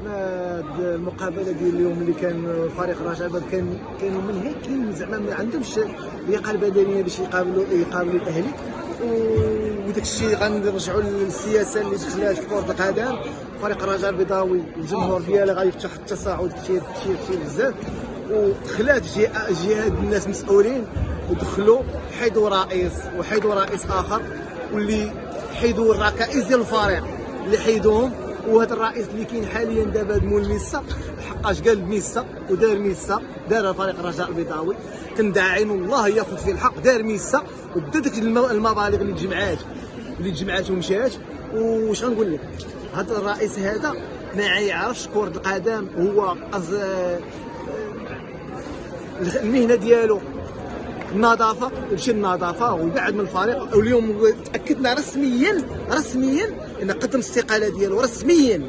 المقابله ديال اليوم اللي كان فريق الرجاء كانوا منهكين زعما ما عندهمش اللياقه البدنيه باش يقابلوا الاهلي، وداك الشيء غنرجعوا للسياسه اللي دخلات في كره القدم. فريق الرجاء البيضاوي الجمهور ديالها غيفتح التصاعد كثير بزاف، ودخلات جهات الناس مسؤولين ودخلوا حيدوا رئيس اخر، واللي حيدوا الركائز ديال الفريق اللي حيدوهم. وهذا الرئيس اللي كاين حاليا دابا مول ميسا، حقاش قال ميسا ودار ميسا، دار فريق الرجاء البيضاوي كندعي والله ياخذ فيه الحق، دار ميسا ودار ديك المبالغ اللي تجمعات ومشات. واش غنقول لك، هذا الرئيس هذا ما يعرفش كرة القدم، هو المهنه ديالو النظافه، يمشي للنظافه ويبعد من الفريق. واليوم تاكدنا رسميا ان قدم الاستقاله ديالو رسميا.